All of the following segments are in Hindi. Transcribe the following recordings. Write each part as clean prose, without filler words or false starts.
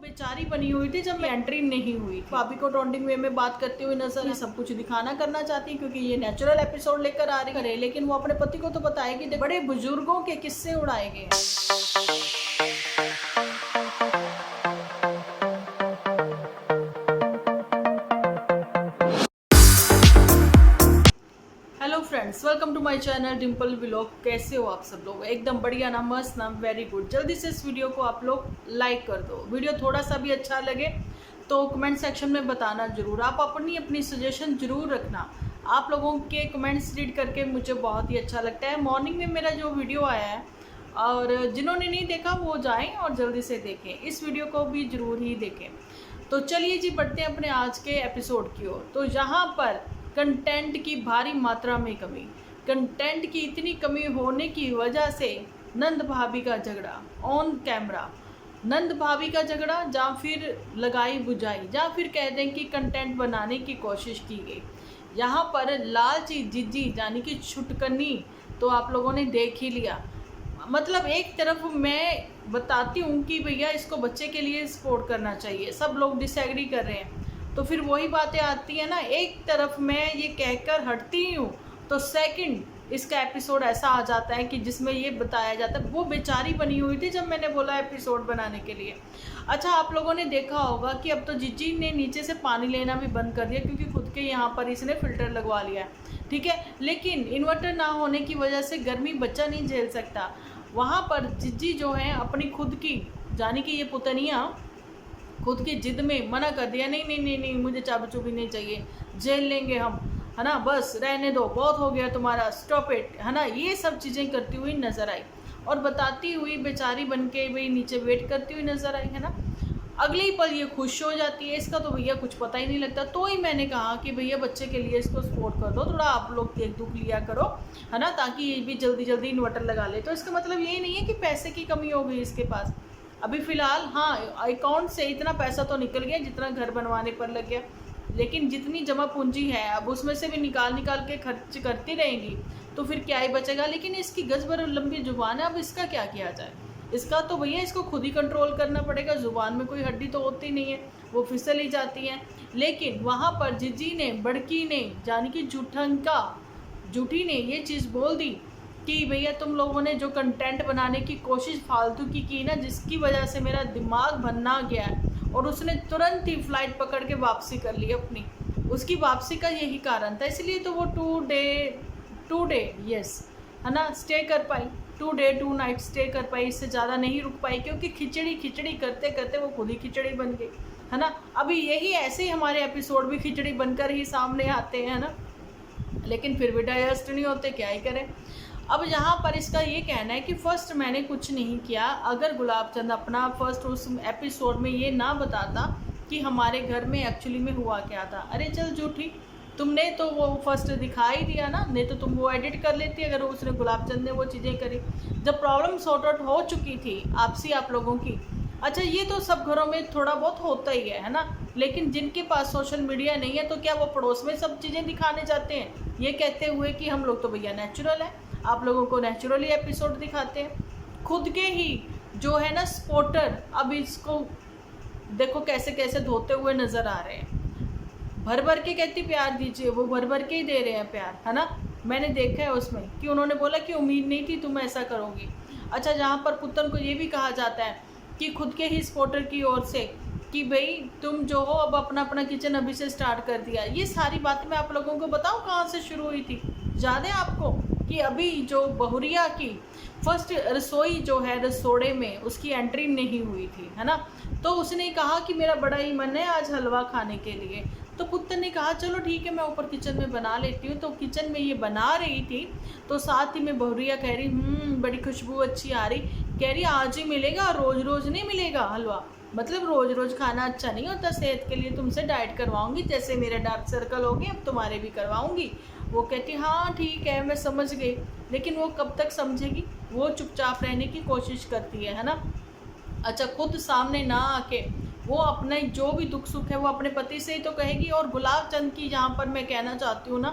बेचारी बनी हुई थी जब मैं एंट्री नहीं हुई। भाभी को टॉन्टिंग वे में बात करते हुए नजर, ये सब कुछ दिखाना करना चाहती क्योंकि ये नेचुरल एपिसोड लेकर आ रही है, लेकिन वो अपने पति को तो बताएगी। बड़े बुजुर्गों के किस्से उड़ाएंगे। Hello friends, welcome to my channel Dimple vlog. कैसे हो आप सब लोग? एकदम बढ़िया ना, मस्त ना, वेरी गुड। जल्दी से इस वीडियो को आप लोग लाइक कर दो। वीडियो थोड़ा सा भी अच्छा लगे तो कमेंट सेक्शन में बताना जरूर। आप अपनी सजेशन जरूर रखना। आप लोगों के कमेंट्स रीड करके मुझे बहुत ही अच्छा लगता है। मॉर्निंग में मेरा जो वीडियो आया है, और जिन्होंने नहीं देखा वो जाएं और जल्दी से देखें। इस वीडियो को भी जरूर ही देखें। तो चलिए जी, बढ़ते हैं अपने आज के एपिसोड की ओर। तो यहाँ पर कंटेंट की भारी मात्रा में कमी, कंटेंट की इतनी कमी होने की वजह से नंद भाभी का झगड़ा ऑन कैमरा, नंद भाभी का झगड़ा, या फिर लगाई बुझाई, या फिर कह दें कि कंटेंट बनाने की कोशिश की गई। यहाँ पर लालची जिज्जी यानी कि छुटकनी तो आप लोगों ने देख ही लिया। मतलब एक तरफ मैं बताती हूँ कि भैया इसको बच्चे के लिए सपोर्ट करना चाहिए, सब लोग डिसएग्री कर रहे हैं, तो फिर वही बातें आती है ना। एक तरफ मैं ये कहकर हटती हूँ तो सेकंड इसका एपिसोड ऐसा आ जाता है कि जिसमें ये बताया जाता है वो बेचारी बनी हुई थी जब मैंने बोला एपिसोड बनाने के लिए। अच्छा, आप लोगों ने देखा होगा कि अब तो जीजी ने नीचे से पानी लेना भी बंद कर दिया क्योंकि खुद के यहाँ पर इसने फिल्टर लगवा लिया है, ठीक है। लेकिन इन्वर्टर ना होने की वजह से गर्मी बच्चा नहीं झेल सकता। वहाँ पर जीजी जो है अपनी खुद की, यानी कि ये पुतनिया खुद की जिद में मना कर दिया, नहीं नहीं नहीं नहीं, मुझे चाबी चुबी नहीं चाहिए, जेल लेंगे हम, है ना, बस रहने दो, बहुत हो गया तुम्हारा, स्टॉप इट, है ना। ये सब चीज़ें करती हुई नजर आई और बताती हुई बेचारी बन के भाई नीचे वेट करती हुई नजर आई, है ना। अगले ही पल ये खुश हो जाती है। इसका तो भैया कुछ पता ही नहीं लगता। तो ही मैंने कहा कि भैया बच्चे के लिए इसको सपोर्ट कर दो, थोड़ा आप लोग देख दुख लिया करो, है ना, ताकि ये भी जल्दी जल्दी इन्वर्टर लगा ले। तो इसका मतलब ये नहीं है कि पैसे की कमी हो गई इसके पास अभी फ़िलहाल। हाँ, अकाउंट से इतना पैसा तो निकल गया जितना घर बनवाने पर लग गया, लेकिन जितनी जमा पूंजी है अब उसमें से भी निकाल निकाल के खर्च करती रहेंगी तो फिर क्या ही बचेगा। लेकिन इसकी गज भर लंबी जुबान है, अब इसका क्या किया जाए? इसका तो भैया इसको खुद ही कंट्रोल करना पड़ेगा। जुबान में कोई हड्डी तो होती नहीं है, वो फिसल ही जाती है। लेकिन वहाँ पर जिज्जी ने, बड़की ने, यानी कि जूठी ने ये चीज़ बोल दी कि भैया तुम लोगों ने जो कंटेंट बनाने की कोशिश फालतू की ना, जिसकी वजह से मेरा दिमाग भन्ना गया है। और उसने तुरंत ही फ्लाइट पकड़ के वापसी कर ली अपनी। उसकी वापसी का यही कारण था, इसलिए तो वो टू डे यस, है ना, स्टे कर पाई। 2 डे 2 नाइट स्टे कर पाई, इससे ज़्यादा नहीं रुक पाई क्योंकि खिचड़ी करते करते वो खुद ही खिचड़ी बन गई, है ना। अभी यही ऐसे ही हमारे एपिसोड भी खिचड़ी बनकर ही सामने आते हैं ना, लेकिन फिर भी डाइजेस्ट नहीं होते, क्या ही करें। अब यहाँ पर इसका ये कहना है कि फर्स्ट मैंने कुछ नहीं किया। अगर गुलाब चंद अपना फर्स्ट उस एपिसोड में ये ना बताता कि हमारे घर में एक्चुअली में हुआ क्या था, अरे चल झूठी, तुमने तो वो फर्स्ट दिखा ही दिया ना, नहीं तो तुम वो एडिट कर लेती अगर उसने, गुलाब चंद ने वो चीज़ें करी जब प्रॉब्लम सॉर्ट आउट हो चुकी थी आपसी आप लोगों की। अच्छा, ये तो सब घरों में थोड़ा बहुत होता ही है ना। लेकिन जिनके पास सोशल मीडिया नहीं है तो क्या वो पड़ोस में सब चीज़ें दिखाने जाते हैं, ये कहते हुए कि हम लोग तो भैया नेचुरल है, आप लोगों को नेचुरली एपिसोड दिखाते हैं। खुद के ही जो है ना स्पोर्टर, अब इसको देखो कैसे कैसे धोते हुए नजर आ रहे हैं। भर भर के कहती प्यार दीजिए, वो भर भर के ही दे रहे हैं प्यार, है ना। मैंने देखा है उसमें कि उन्होंने बोला कि उम्मीद नहीं थी तुम ऐसा करोगी। अच्छा, जहाँ पर पुतन को ये भी कहा जाता है कि खुद के ही सपोर्टर की ओर से कि भाई तुम जो हो अब अपना अपना किचन अभी से स्टार्ट कर दिया। ये सारी बातें मैं आप लोगों को बताऊं कहाँ से शुरू हुई थी, याद है आपको कि अभी जो बहुरिया की फर्स्ट रसोई जो है रसोड़े में उसकी एंट्री नहीं हुई थी, है ना। तो उसने कहा कि मेरा बड़ा ही मन है आज हलवा खाने के लिए। तो पुत्र ने कहा चलो ठीक है, मैं ऊपर किचन में बना लेती हूँ। तो किचन में ये बना रही थी तो साथ ही में बहुरिया कह रही बड़ी खुशबू अच्छी आ रही, कह रही आज ही मिलेगा, रोज रोज नहीं मिलेगा हलवा, मतलब रोज रोज खाना अच्छा नहीं होता सेहत के लिए, तुमसे डाइट करवाऊंगी, जैसे मेरे डार्क सर्कल हो गए अब तुम्हारे भी करवाऊंगी। वो कहती हाँ ठीक है मैं समझ गई, लेकिन वो कब तक समझेगी, वो चुपचाप रहने की कोशिश करती है ना। अच्छा, खुद सामने ना आके वो अपना जो भी दुख सुख है वो अपने पति से ही तो कहेगी। और गुलाब चंद की यहाँ पर मैं कहना चाहती हूँ ना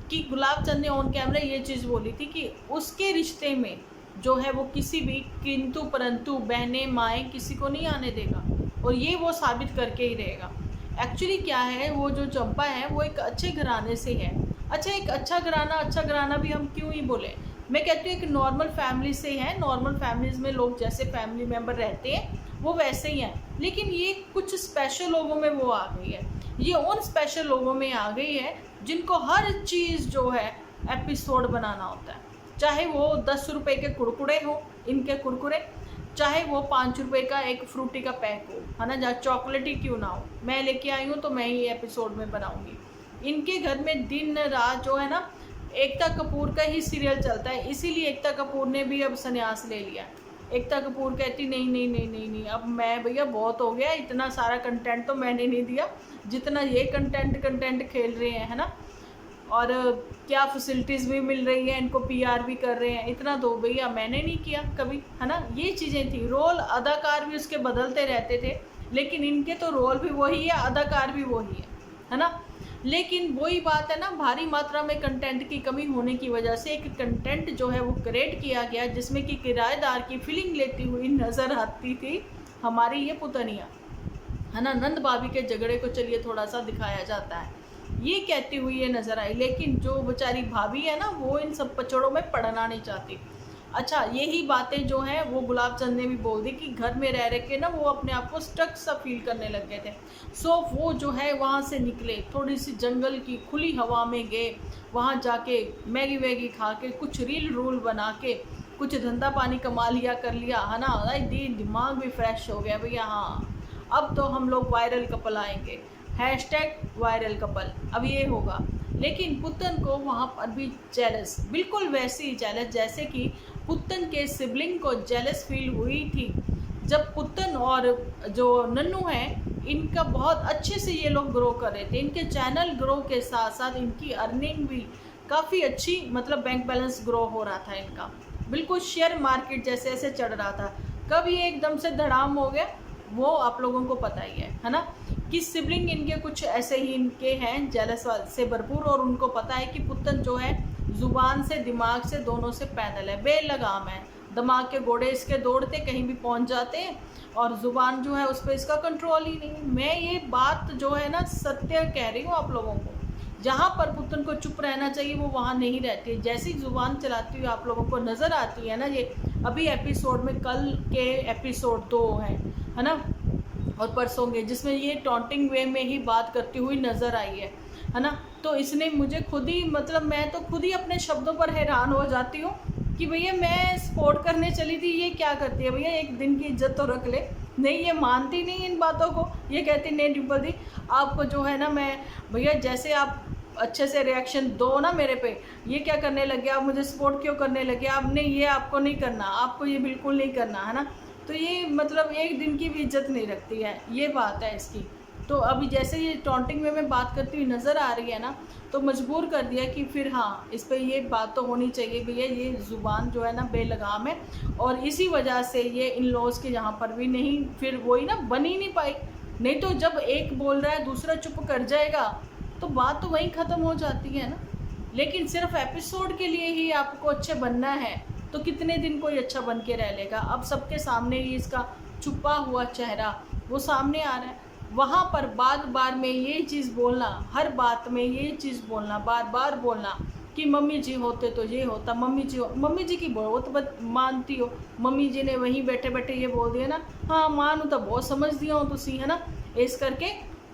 कि गुलाब चंद ने ऑन कैमरा ये चीज़ बोली थी कि उसके रिश्ते में जो है वो किसी भी किंतु परंतु बहने माएँ किसी को नहीं आने देगा। और ये वो साबित करके ही रहेगा। एक्चुअली क्या है, वो जो चंपा है वो एक अच्छे घराने से है। अच्छा, एक अच्छा घराना भी हम क्यों ही बोले, मैं कहती हूँ एक नॉर्मल फैमिली से है। नॉर्मल फैमिलीज़ में लोग जैसे फैमिली मेम्बर रहते हैं वो वैसे ही हैं, लेकिन ये कुछ स्पेशल लोगों में वो आ गई है। ये उन स्पेशल लोगों में आ गई है जिनको हर चीज़ जो है एपिसोड बनाना होता है, चाहे वो 10 रुपए के कुरकुरे हो, इनके कुरकुरे, चाहे वो 5 रुपए का एक फ्रूटी का पैक हो, है ना, जहाँ चॉकलेट ही क्यों ना हो, मैं लेके आई हूँ तो मैं ही एपिसोड में बनाऊँगी। इनके घर में दिन रात जो है ना एकता कपूर का ही सीरियल चलता है, इसीलिए एकता कपूर ने भी अब संन्यास ले लिया। एकता कपूर कहती नहीं नहीं नहीं नहीं नहीं, अब मैं भैया बहुत हो गया, इतना सारा कंटेंट तो मैंने नहीं दिया जितना ये कंटेंट खेल रहे हैं, है ना, और क्या फैसिलिटीज़ भी मिल रही है इनको, पीआर भी कर रहे हैं, इतना तो भैया मैंने नहीं किया कभी, है ना। ये चीज़ें थी, रोल अदाकार भी उसके बदलते रहते थे, लेकिन इनके तो रोल भी वही है, अदाकार भी वही है ना। लेकिन वही बात है ना, भारी मात्रा में कंटेंट की कमी होने की वजह से एक कंटेंट जो है वो क्रिएट किया गया जिसमें कि किराएदार की फीलिंग लेती हुई नज़र आती थी हमारी ये पुतनिया, है ना। नंद भाभी के झगड़े को चलिए थोड़ा सा दिखाया जाता है, ये कहती हुई ये नज़र आई, लेकिन जो बेचारी भाभी है ना वो इन सब पचड़ों में पड़ना नहीं चाहती। अच्छा, यही बातें जो हैं वो गुलाब चंद ने भी बोल दी कि घर में रह के ना वो अपने आप को स्टक सा फील करने लग गए थे। सो वो जो है वहाँ से निकले, थोड़ी सी जंगल की खुली हवा में गए, वहाँ जाके मैगी वैगी खा के कुछ रील रूल बना के कुछ धंधा पानी कमा लिया, कर लिया, है ना। दिमाग भी फ्रेश हो गया भैया, हाँ अब तो हम लोग वायरल कपल आएंगे, #वायरल कपल अब ये होगा। लेकिन पुतन को वहाँ पर भी जेलस, बिल्कुल वैसी जेलस जैसे कि पुतन के सिबलिंग को जेलस फील हुई थी जब पुतन और जो नन्नू हैं इनका बहुत अच्छे से ये लोग ग्रो कर रहे थे। इनके चैनल ग्रो के साथ साथ इनकी अर्निंग भी काफ़ी अच्छी, मतलब बैंक बैलेंस ग्रो हो रहा था इनका, बिल्कुल शेयर मार्केट जैसे ऐसे चढ़ रहा था। कब ये एकदम से धड़ाम हो गया वो आप लोगों को पता ही है ना, कि सिबलिंग इनके कुछ ऐसे ही इनके हैं जेलस से भरपूर, और उनको पता है कि पुतन जो है ज़ुबान से दिमाग से दोनों से पैदल है, बेलगाम है, दिमाग के घोड़े इसके दौड़ते कहीं भी पहुंच जाते हैं, और ज़ुबान जो है उस पर इसका कंट्रोल ही नहीं। मैं ये बात जो है ना सत्य कह रही हूँ आप लोगों को, जहाँ पर पुतन को चुप रहना चाहिए वो वहाँ नहीं रहती, जैसी ज़ुबान चलाती हुई आप लोगों को नज़र आती है ना। ये अभी एपिसोड में कल के एपिसोड 2 है ना, और परसों के, जिसमें ये टॉन्टिंग वे में ही बात करती हुई नज़र आई है ना। तो इसने मुझे खुद ही, मतलब मैं तो खुद ही अपने शब्दों पर हैरान हो जाती हूँ कि भैया मैं सपोर्ट करने चली थी, ये क्या करती है भैया, एक दिन की इज्जत तो रख ले। नहीं, ये मानती नहीं इन बातों को, ये कहती नहीं डिम्पल दी आपको जो है ना, मैं भैया जैसे आप अच्छे से रिएक्शन दो ना मेरे पे, ये क्या करने लगे आप, मुझे सपोर्ट क्यों करने लगे आप, नहीं ये आपको नहीं करना, आपको ये बिल्कुल नहीं करना, है ना। तो ये मतलब एक दिन की भी इज्जत नहीं रखती है, ये बात है इसकी। तो अभी जैसे ये टॉन्टिंग में बात करती हुई नज़र आ रही है ना, तो मजबूर कर दिया कि फिर हाँ इस पर ये बात तो होनी चाहिए भैया, ये ज़ुबान जो है ना बेलगाम है, और इसी वजह से ये इन लॉज के यहाँ पर भी नहीं, फिर वही ना बन ही नहीं पाई। नहीं तो जब एक बोल रहा है दूसरा चुप कर जाएगा तो बात तो वहीं ख़त्म हो जाती है ना। लेकिन सिर्फ एपिसोड के लिए ही आपको अच्छे बनना है तो कितने दिन कोई अच्छा बन के रह लेगा। अब सबके सामने ही इसका छुपा हुआ चेहरा वो सामने आ रहा है, वहाँ पर बार बार में ये चीज़ बोलना, हर बात में ये चीज़ बोलना, बार बार बोलना कि मम्मी जी होते तो ये होता, मम्मी जी की बहुत मानती हो, मम्मी जी ने वहीं बैठे बैठे ये बोल दिया ना, हाँ मानू तो बहुत समझ दिया हो तुसी, है ना। इस करके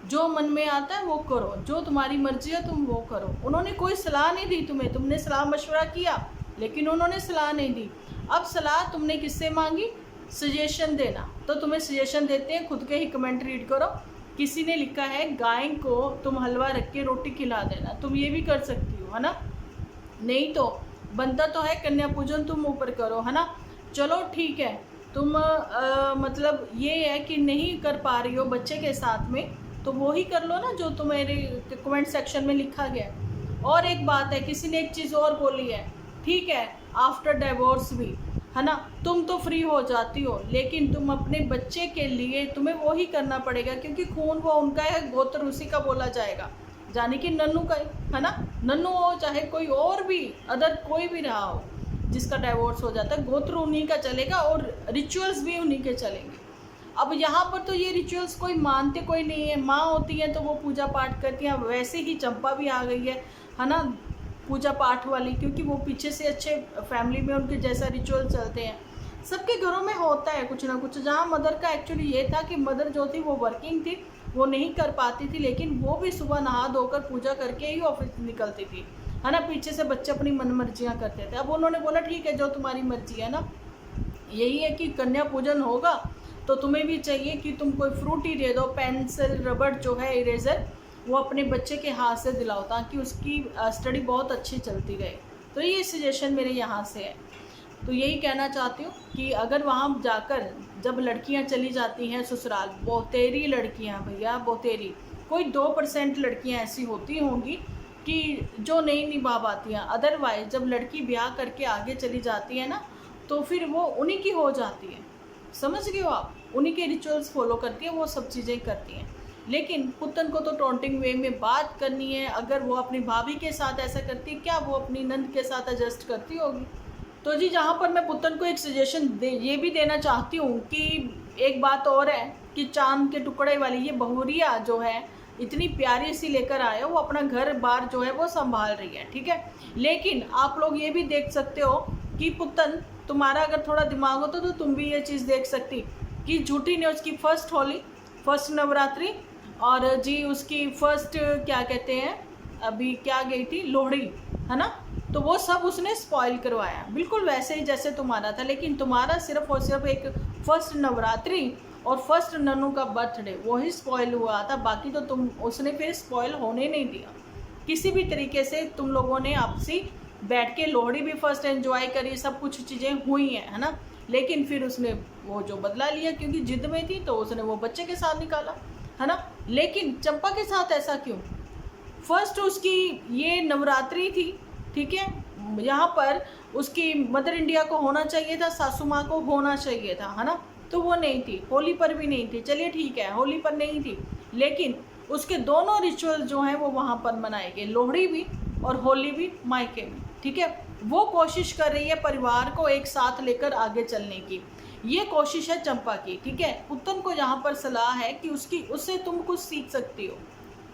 जो मन में आता है वो करो, जो तुम्हारी मर्जी है तुम वो करो। उन्होंने कोई सलाह नहीं दी तुम्हें, तुमने सलाह मशवरा किया लेकिन उन्होंने सलाह नहीं दी। अब सलाह तुमने किससे मांगी, सजेशन देना, तो तुम्हें सजेशन देते हैं, खुद के ही कमेंट रीड करो। किसी ने लिखा है गाय को तुम हलवा रख के रोटी खिला देना, तुम ये भी कर सकती हो, है ना। नहीं तो बनता तो है कन्या पूजन तुम ऊपर करो, है ना। चलो ठीक है, तुम मतलब ये है कि नहीं कर पा रही हो बच्चे के साथ में, तो वो ही कर लो ना जो तुम्हारे कमेंट सेक्शन में लिखा गया। और एक बात है, किसी ने एक चीज़ और बोली है, ठीक है आफ्टर डिवोर्स भी, है ना, तुम तो फ्री हो जाती हो, लेकिन तुम अपने बच्चे के लिए तुम्हें वो ही करना पड़ेगा, क्योंकि खून वो उनका है, गोत्र उसी का बोला जाएगा, जाने कि नन्नू का, है ना। नन्नू हो चाहे कोई और भी अदर कोई भी रहा हो जिसका डिवोर्स हो जाता है, गोत्र उन्हीं का चलेगा और रिचुअल्स भी उन्हीं के चलेंगे। अब यहाँ पर तो ये रिचुअल्स कोई मानते कोई नहीं है, माँ होती हैं तो वो पूजा पाठ करती हैं। वैसे ही चंपा भी आ गई है ना, पूजा पाठ वाली, क्योंकि वो पीछे से अच्छे फैमिली में उनके जैसा रिचुअल चलते हैं। सबके घरों में होता है कुछ ना कुछ। जहाँ मदर का एक्चुअली ये था कि मदर जो थी वो वर्किंग थी, वो नहीं कर पाती थी, लेकिन वो भी सुबह नहा धोकर पूजा करके ही ऑफिस निकलती थी, है ना। पीछे से बच्चे अपनी मन मर्जियाँ करते थे। अब उन्होंने बोला ठीक है, जो तुम्हारी मर्जी है ना, यही है कि कन्या पूजन होगा तो तुम्हें भी चाहिए कि तुम कोई फ्रूट ही दे दो, पेंसिल रबड़ जो है इरेज़र, वो अपने बच्चे के हाथ से दिलाओ ताकि उसकी स्टडी बहुत अच्छी चलती रहे। तो ये सजेशन मेरे यहाँ से है। तो यही कहना चाहती हूँ कि अगर वहाँ जाकर जब लड़कियाँ चली जाती हैं ससुराल, बहुतेरी लड़कियाँ भैया, बहुतेरी, कोई 2% लड़कियाँ ऐसी होती होंगी कि जो नहीं निभा पाती हैं। अदरवाइज जब लड़की ब्याह करके आगे चली जाती है ना, तो फिर वो उन्हीं की हो जाती है, समझ गए हो आप। उन्हीं के रिचुअल्स फॉलो करती है, वो सब चीज़ें करती हैं। लेकिन पुतन को तो टॉन्टिंग वे में बात करनी है। अगर वो अपनी भाभी के साथ ऐसा करती है, क्या वो अपनी नंद के साथ एडजस्ट करती होगी? तो जी जहाँ पर मैं पुतन को एक सजेशन ये भी देना चाहती हूँ कि एक बात और है कि चांद के टुकड़े वाली ये बहुरिया जो है, इतनी प्यारी सी लेकर आए हो, वो अपना घर बार जो है वो संभाल रही है, ठीक है। लेकिन आप लोग ये भी देख सकते हो कि पुतन, तुम्हारा अगर थोड़ा दिमाग होता तो तुम भी ये चीज़ देख सकती कि झूठी ने उसकी फर्स्ट होली, फर्स्ट नवरात्रि और जी उसकी फर्स्ट क्या कहते हैं, अभी क्या गई थी, लोहड़ी, है ना। तो वो सब उसने स्पॉइल करवाया, बिल्कुल वैसे ही जैसे तुम्हारा था। लेकिन तुम्हारा सिर्फ और सिर्फ एक फर्स्ट नवरात्रि और फर्स्ट नन्नू का बर्थडे वो ही स्पॉइल हुआ था। बाकी तो उसने फिर स्पॉइल होने नहीं दिया किसी भी तरीके से। तुम लोगों ने आपसी बैठ के लोहड़ी भी फर्स्ट एंजॉय करी, सब कुछ चीज़ें हुई हैं, है ना। लेकिन फिर उसने वो जो बदला लिया, क्योंकि जिद में थी तो उसने वो बच्चे के साथ निकाला, है ना। लेकिन चंपा के साथ ऐसा क्यों? फर्स्ट उसकी ये नवरात्रि थी, ठीक है। यहाँ पर उसकी मदर इंडिया को होना चाहिए था, सासू माँ को होना चाहिए था, है ना। तो वो नहीं थी, होली पर भी नहीं थी, चलिए ठीक है, होली पर नहीं थी, लेकिन उसके दोनों रिचुअल जो हैं वो वहाँ पर मनाए गए, लोहड़ी भी और होली भी मायके में, ठीक है। वो कोशिश कर रही है परिवार को एक साथ लेकर आगे चलने की, ये कोशिश है चंपा की, ठीक है। पुतन को यहाँ पर सलाह है कि उससे तुम कुछ सीख सकती हो,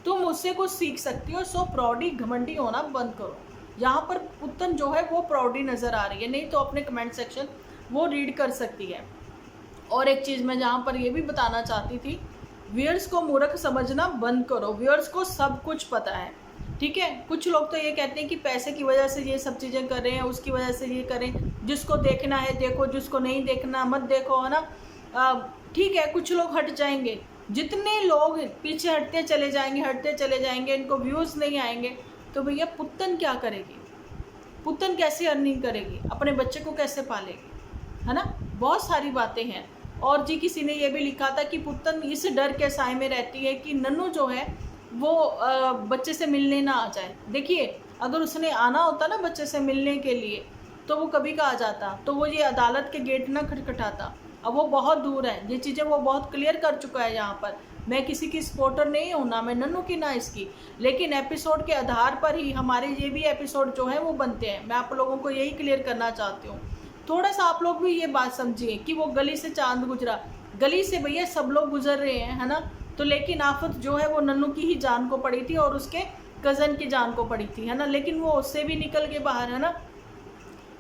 तुम उससे कुछ सीख सकती हो। सो प्राउडी घमंडी होना बंद करो। यहाँ पर पुतन जो है वो प्राउडी नज़र आ रही है, नहीं तो अपने कमेंट सेक्शन वो रीड कर सकती है। और एक चीज़ मैं जहाँ पर ये भी बताना चाहती थी, व्यूअर्स को मूर्ख समझना बंद करो। व्यूअर्स को सब कुछ पता है, ठीक है। कुछ लोग तो ये कहते हैं कि पैसे की वजह से ये सब चीज़ें कर रहे हैं, उसकी वजह से ये करें, जिसको देखना है देखो, जिसको नहीं देखना मत देखो, है ना। ठीक है, कुछ लोग हट जाएंगे, जितने लोग पीछे हटते चले जाएंगे, इनको व्यूज़ नहीं आएंगे, तो भैया पुतन क्या करेगी? पुतन कैसे अर्निंग करेगी? अपने बच्चे को कैसे पालेगी, है ना। बहुत सारी बातें हैं। और जी किसी ने ये भी लिखा था कि पुतन इस डर के साए में रहती है कि नन्नू जो है वो बच्चे से मिलने ना आ जाए। देखिए, अगर उसने आना होता ना बच्चे से मिलने के लिए, तो वो कभी का आ जाता, तो वो ये अदालत के गेट ना खटखटाता। अब वो बहुत दूर है, ये चीज़ें वो बहुत क्लियर कर चुका है। यहाँ पर मैं किसी की सपोर्टर नहीं हूँ, ना मैं नन्नू की ना इसकी, लेकिन एपिसोड के आधार पर ही हमारे ये भी एपिसोड जो है वो बनते हैं। मैं आप लोगों को यही क्लियर करना चाहती हूँ। थोड़ा सा आप लोग भी ये बात समझिए कि वो गली से चांद गुजरा, गली से भैया सब लोग गुजर रहे हैं, है ना। तो लेकिन आफत जो है वो नन्नू की ही जान को पड़ी थी और उसके कज़न की जान को पड़ी थी, है ना। लेकिन वो उससे भी निकल के बाहर, है ना।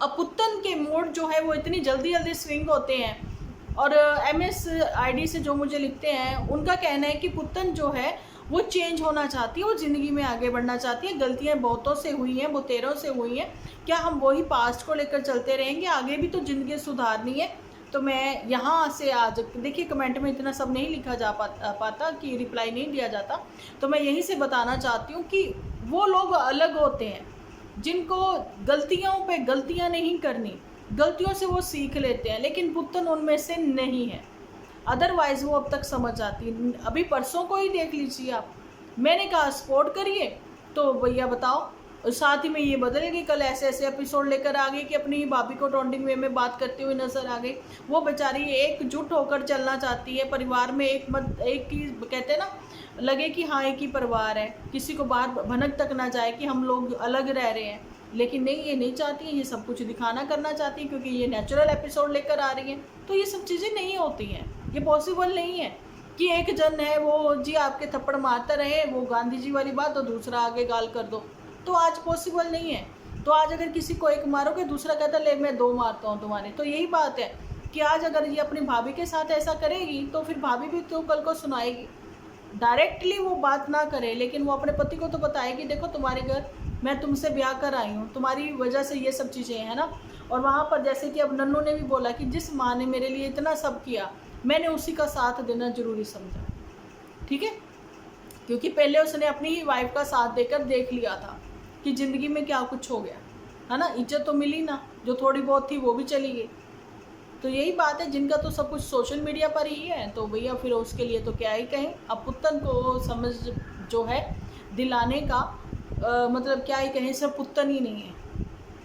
अब पुतन के मूड जो है वो इतनी जल्दी स्विंग होते हैं। और MS ID से जो मुझे लिखते हैं उनका कहना है कि पुतन जो है वो चेंज होना चाहती है, वो ज़िंदगी में आगे बढ़ना चाहती है। गलतियाँ बहुतों से हुई हैं, बहुतेरों से हुई हैं, क्या हम वही पास्ट को लेकर चलते रहेंगे? आगे भी तो ज़िंदगी सुधारनी है। तो मैं यहाँ से आज देखिए, कमेंट में इतना सब नहीं लिखा जा पाता कि रिप्लाई नहीं दिया जाता, तो मैं यहीं से बताना चाहती हूँ कि वो लोग अलग होते हैं जिनको गलतियों पे गलतियाँ नहीं करनी, गलतियों से वो सीख लेते हैं, लेकिन पुतन उनमें से नहीं है। अदरवाइज़ वो अब तक समझ जाती है। अभी परसों को ही देख लीजिए आप, मैंने कहा सपोर्ट करिए, तो भैया बताओ, साथ ही में ये बदल गई। कल ऐसे एपिसोड लेकर आ गई कि अपनी भाभी को टॉन्टिंग वे में बात करते हुए नजर आ गई। वो बेचारी एकजुट होकर चलना चाहती है, परिवार में एक ही कहते हैं ना, लगे कि हाँ एक ही परिवार है, किसी को बाहर भनक तक ना जाए कि हम लोग अलग रह रहे हैं। लेकिन नहीं, ये नहीं चाहती है, ये सब कुछ दिखाना करना चाहती है, क्योंकि ये नेचुरल एपिसोड लेकर आ रही है। तो ये सब चीज़ें नहीं होती हैं, ये पॉसिबल नहीं है कि एक जन है वो जी आपके थप्पड़ मारता रहे, वो गांधी जी वाली बात, और दूसरा आगे गाल कर दो। तो आज पॉसिबल नहीं है। तो आज अगर किसी को एक मारोगे, दूसरा कहता ले मैं 2 मारता हूँ तुम्हारे। तो यही बात है कि आज अगर ये अपनी भाभी के साथ ऐसा करेगी तो फिर भाभी भी तो कल को सुनाएगी। डायरेक्टली वो बात ना करे, लेकिन वो अपने पति को तो बताएगी, देखो तुम्हारे घर मैं तुमसे ब्याह कर आई हूँ, तुम्हारी वजह से ये सब चीज़ें हैं ना। और वहाँ पर जैसे कि अब नन्नू ने भी बोला कि जिस माँ ने मेरे लिए इतना सब किया, मैंने उसी का साथ देना जरूरी समझा। ठीक है, क्योंकि पहले उसने अपनी ही वाइफ का साथ देकर देख लिया था कि ज़िंदगी में क्या कुछ हो गया, है ना। इज्जत तो मिली ना, जो थोड़ी बहुत थी वो भी चली गई। तो यही बात है, जिनका तो सब कुछ सोशल मीडिया पर ही है, तो भैया फिर उसके लिए तो क्या ही कहें। अब पुत्तन को समझ जो है दिलाने का मतलब क्या ही कहें, सिर्फ पुत्तन ही नहीं है,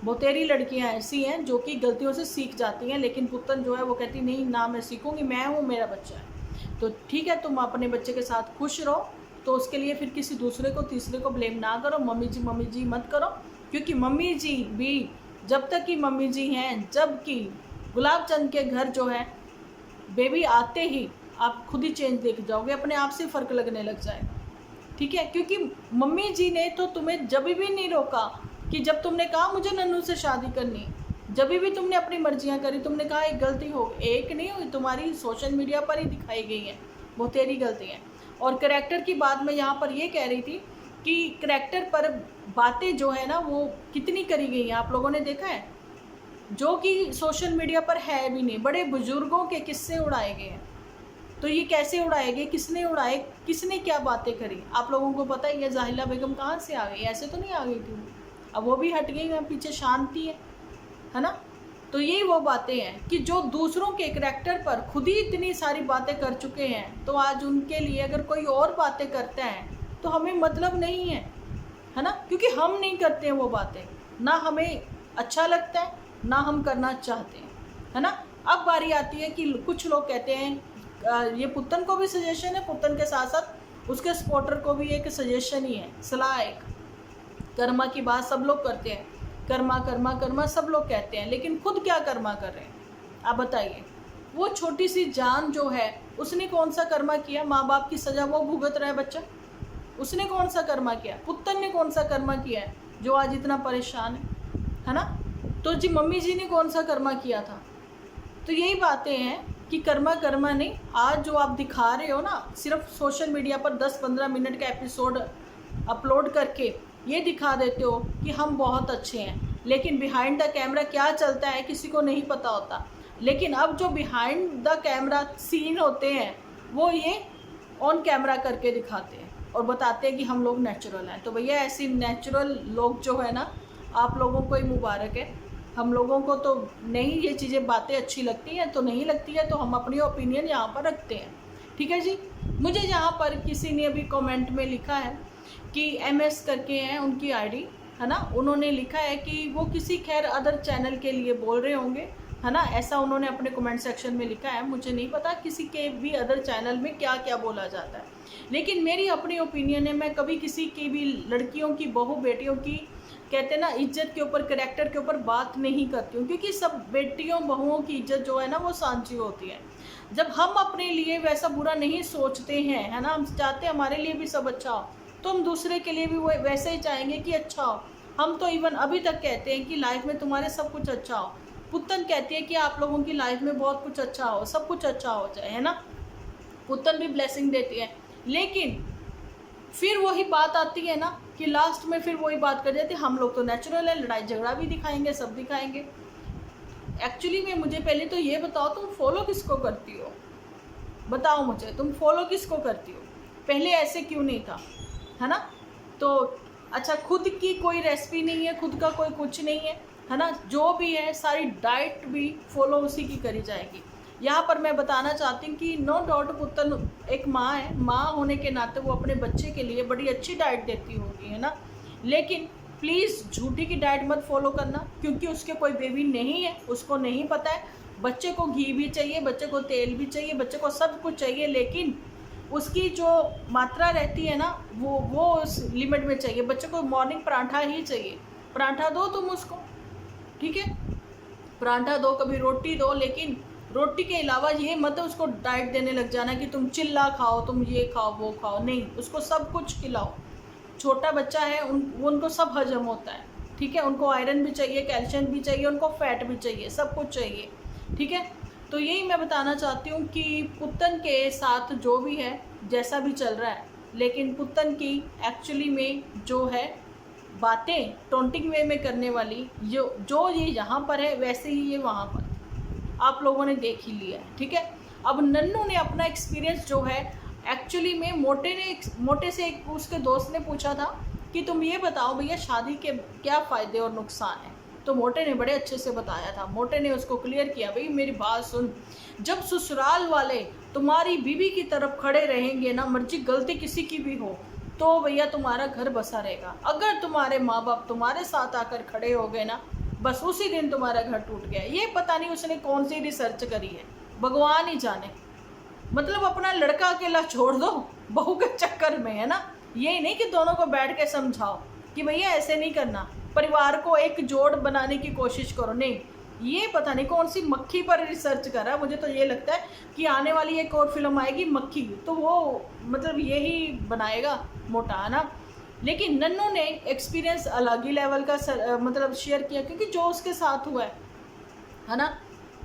बहुतेरी लड़कियां ऐसी हैं जो कि गलतियों से सीख जाती हैं, लेकिन पुत्तन जो है वो कहती नहीं ना मैं सीखूंगी, मैं हूँ, मेरा बच्चा है। तो ठीक है, तुम अपने बच्चे के साथ खुश रहो, तो उसके लिए फिर किसी दूसरे को तीसरे को ब्लेम ना करो, मम्मी जी मत करो, क्योंकि मम्मी जी भी जब तक कि मम्मी जी हैं, जबकि गुलाब चंद के घर जो है बेबी आते ही आप खुद ही चेंज देख जाओगे, अपने आप से फ़र्क लगने लग जाएगा। ठीक है, क्योंकि मम्मी जी ने तो तुम्हें जब भी नहीं रोका कि जब तुमने कहा मुझे नन्नू से शादी करनी, जब भी तुमने अपनी मर्जियां करी, तुमने कहा एक गलती हो, एक नहीं हुई, तुम्हारी सोशल मीडिया पर ही दिखाई गई है बहुत तेरी गलतियाँ। और करैक्टर की बात मैं यहाँ पर ये कह रही थी कि करैक्टर पर बातें जो है ना वो कितनी करी गई हैं, आप लोगों ने देखा है, जो कि सोशल मीडिया पर है भी नहीं। बड़े बुजुर्गों के किस्से उड़ाए गए हैं, तो ये कैसे उड़ाए गए, किसने उड़ाए, किसने क्या बातें करी, आप लोगों को पता है। ये जाहिला बेगम कहाँ से आ गई, ऐसे तो नहीं आ गई थी, अब वो भी हट गई है, पीछे शांति है ना। तो यही वो बातें हैं कि जो दूसरों के करैक्टर पर खुद ही इतनी सारी बातें कर चुके हैं, तो आज उनके लिए अगर कोई और बातें करता है तो हमें मतलब नहीं है ना, क्योंकि हम नहीं करते हैं वो बातें, ना हमें अच्छा लगता है ना हम करना चाहते हैं, है ना। अब बारी आती है कि कुछ लोग कहते हैं, ये पुत्तन को भी सजेशन है, पुत्तन के साथ साथ उसके सपोर्टर को भी एक सजेशन ही है, सलाह एक, कर्मा की बात सब लोग करते हैं, कर्मा कर्मा कर्मा सब लोग कहते हैं, लेकिन खुद क्या कर्मा कर रहे हैं आप बताइए। वो छोटी सी जान जो है उसने कौन सा कर्मा किया, माँ बाप की सज़ा वो भुगत रहा है बच्चा, उसने कौन सा कर्मा किया, पुत्तन ने कौन सा कर्मा किया है जो आज इतना परेशान है ना। तो जी मम्मी जी ने कौन सा कर्मा किया था। तो यही बातें हैं कि कर्मा कर्मा नहीं, आज जो आप दिखा रहे हो ना, सिर्फ सोशल मीडिया पर 10-15 मिनट का एपिसोड अपलोड करके ये दिखा देते हो कि हम बहुत अच्छे हैं, लेकिन बिहाइंड द कैमरा क्या चलता है किसी को नहीं पता होता। लेकिन अब जो बिहाइंड द कैमरा सीन होते हैं वो ये ऑन कैमरा करके दिखाते हैं और बताते हैं कि हम लोग नेचुरल हैं। तो भैया ऐसी नेचुरल लोग जो है ना, आप लोगों को ही मुबारक है। हम लोगों को तो नहीं ये चीज़ें बातें अच्छी लगती हैं, तो नहीं लगती है तो हम अपनी ओपिनियन यहाँ पर रखते हैं, ठीक है जी। मुझे यहाँ पर किसी ने अभी कमेंट में लिखा है कि MS करके हैं उनकी आईडी, है ना, उन्होंने लिखा है कि वो किसी खैर अदर चैनल के लिए बोल रहे होंगे, है ना, ऐसा उन्होंने अपने कमेंट सेक्शन में लिखा है। मुझे नहीं पता किसी के भी अदर चैनल में क्या क्या बोला जाता है, लेकिन मेरी अपनी ओपिनियन है, मैं कभी किसी की भी लड़कियों की, बहू बेटियों की, कहते हैं ना, इज्जत के ऊपर, करैक्टर के ऊपर बात नहीं करती हूँ, क्योंकि सब बेटियों बहुओं की इज्जत जो है ना वो सांची होती है। जब हम अपने लिए वैसा बुरा नहीं सोचते हैं, है ना, हम चाहते हैं हमारे लिए भी सब अच्छा हो, तो हम दूसरे के लिए भी वो वैसे ही चाहेंगे कि अच्छा हो। हम तो इवन अभी तक कहते हैं कि लाइफ में तुम्हारे सब कुछ अच्छा हो, पुत्तन कहती है कि आप लोगों की लाइफ में बहुत कुछ अच्छा हो, सब कुछ अच्छा हो जाए, है ना, पुत्तन भी ब्लेसिंग देती है। लेकिन फिर वही बात आती है ना कि लास्ट में फिर वही बात कर जाती है, हम लोग तो नेचुरल है, लड़ाई झगड़ा भी दिखाएंगे, सब दिखाएंगे। एक्चुअली में मुझे पहले तो ये बताओ, तुम फॉलो किसको करती हो, बताओ मुझे, तुम फॉलो किसको करती हो, पहले ऐसे क्यों नहीं था, है ना। तो अच्छा, खुद की कोई रेसिपी नहीं है, खुद का कोई कुछ नहीं है ना, जो भी है सारी डाइट भी फॉलो उसी की करी जाएगी। यहाँ पर मैं बताना चाहती हूँ कि नो डाउट पुत्तन एक माँ है, माँ होने के नाते वो अपने बच्चे के लिए बड़ी अच्छी डाइट देती होगी, है ना, लेकिन प्लीज़ झूठी की डाइट मत फॉलो करना, क्योंकि उसके कोई बेबी नहीं है, उसको नहीं पता है। बच्चे को घी भी चाहिए, बच्चे को तेल भी चाहिए, बच्चे को सब कुछ चाहिए, लेकिन उसकी जो मात्रा रहती है ना वो उस लिमिट में चाहिए। बच्चे को मॉर्निंग पराठा ही चाहिए, पराठा दो तुम उसको, ठीक है, पराठा दो, कभी रोटी दो, लेकिन रोटी के अलावा ये मत उसको डाइट देने लग जाना कि तुम चिल्ला खाओ, तुम ये खाओ वो खाओ, नहीं, उसको सब कुछ खिलाओ। छोटा बच्चा है, उनको सब हजम होता है, ठीक है, उनको आयरन भी चाहिए, कैल्शियम भी चाहिए, उनको फैट भी चाहिए, सब कुछ चाहिए, ठीक है। तो यही मैं बताना चाहती हूँ कि पुत्तन के साथ जो भी है, जैसा भी चल रहा है, लेकिन पुत्तन की एक्चुअली में जो है बातें टोंटिंग वे में करने वाली, जो ये यहाँ पर है वैसे ही ये वहाँ पर आप लोगों ने देख ही लिया है, ठीक है। अब नन्नू ने अपना एक्सपीरियंस जो है एक्चुअली में मोटे से एक उसके दोस्त ने पूछा था कि तुम ये बताओ भैया शादी के क्या फ़ायदे और नुकसान हैं। तो मोटे ने बड़े अच्छे से बताया था। मोटे ने उसको क्लियर किया, भाई मेरी बात सुन, जब ससुराल वाले तुम्हारी बीवी की तरफ खड़े रहेंगे ना, मर्जी गलती किसी की भी हो, तो भैया तुम्हारा घर बसा रहेगा। अगर तुम्हारे माँ बाप तुम्हारे साथ आकर खड़े हो गए ना, बस उसी दिन तुम्हारा घर टूट गया। ये पता नहीं उसने कौन सी रिसर्च करी है, भगवान ही जाने। मतलब अपना लड़का अकेला छोड़ दो बहू के चक्कर में, है ना। ये नहीं कि दोनों को बैठ के समझाओ कि भैया ऐसे नहीं करना, परिवार को एक जोड़ बनाने की कोशिश करो, नहीं। ये पता नहीं कौन सी मक्खी पर रिसर्च करा। मुझे तो ये लगता है कि आने वाली एक और फिल्म आएगी मक्खी, तो वो मतलब यही बनाएगा मोटा, है ना। लेकिन नन्नू ने एक्सपीरियंस अलग ही लेवल का मतलब शेयर किया, क्योंकि जो उसके साथ हुआ है ना।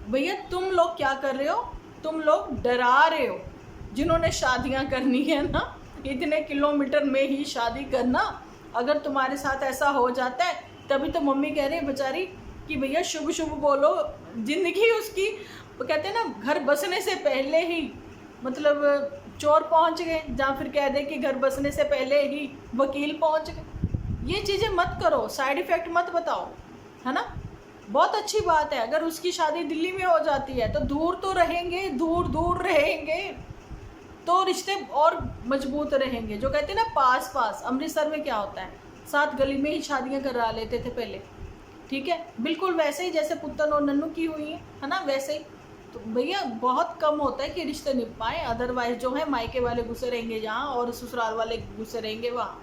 भैया तुम लोग क्या कर रहे हो, तुम लोग डरा रहे हो जिन्होंने शादियां करनी है ना, इतने किलोमीटर में ही शादी करना। अगर तुम्हारे साथ ऐसा हो जाता है, तभी तो मम्मी कह रही है बेचारी कि भैया शुभ शुभ बोलो। जिंदगी उसकी, कहते हैं ना, घर बसने से पहले ही मतलब चोर पहुंच गए, जहाँ फिर कह दे कि घर बसने से पहले ही वकील पहुंच गए। ये चीज़ें मत करो, साइड इफ़ेक्ट मत बताओ, है ना। बहुत अच्छी बात है अगर उसकी शादी दिल्ली में हो जाती है, तो दूर तो रहेंगे, दूर दूर रहेंगे तो रिश्ते और मजबूत रहेंगे। जो कहते हैं ना पास पास, अमृतसर में क्या होता है, 7 गली में ही शादियां करा लेते थे पहले, ठीक है। बिल्कुल वैसे ही जैसे पुत्तन और नन्नू की हुई है ना, वैसे ही। तो भैया बहुत कम होता है कि रिश्ते निभ पाए, अदरवाइज जो है मायके वाले घुसे रहेंगे जहाँ और ससुराल वाले घुसे रहेंगे वहाँ।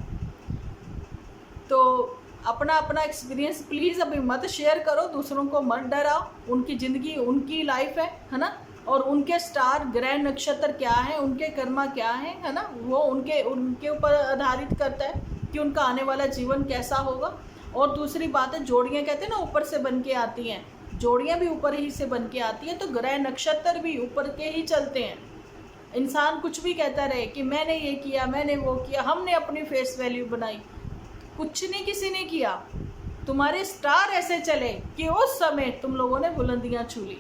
तो अपना अपना एक्सपीरियंस प्लीज़ अभी मत शेयर करो, दूसरों को मत डराओ। उनकी ज़िंदगी उनकी लाइफ है ना। और उनके स्टार ग्रह नक्षत्र क्या है, उनके कर्मा क्या है ना, वो उनके ऊपर आधारित करता है कि उनका आने वाला जीवन कैसा होगा। और दूसरी बात है, जोड़ियाँ कहते हैं ना ऊपर से बन के आती हैं, जोड़ियाँ भी ऊपर ही से बन के आती हैं, तो ग्रह नक्षत्र भी ऊपर के ही चलते हैं। इंसान कुछ भी कहता रहे कि मैंने ये किया, मैंने वो किया, हमने अपनी फेस वैल्यू बनाई, कुछ नहीं किसी ने किया। तुम्हारे स्टार ऐसे चले कि उस समय तुम लोगों ने बुलंदियां छू ली,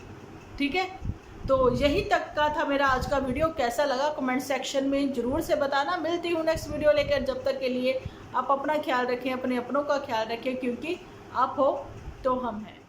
ठीक है। तो यही तक का था मेरा आज का वीडियो। कैसा लगा कमेंट सेक्शन में ज़रूर से बताना। मिलती हूँ नेक्स्ट वीडियो लेकर, जब तक के लिए आप अपना ख्याल रखें, अपने अपनों का ख्याल रखें, क्योंकि आप हो तो हम हैं।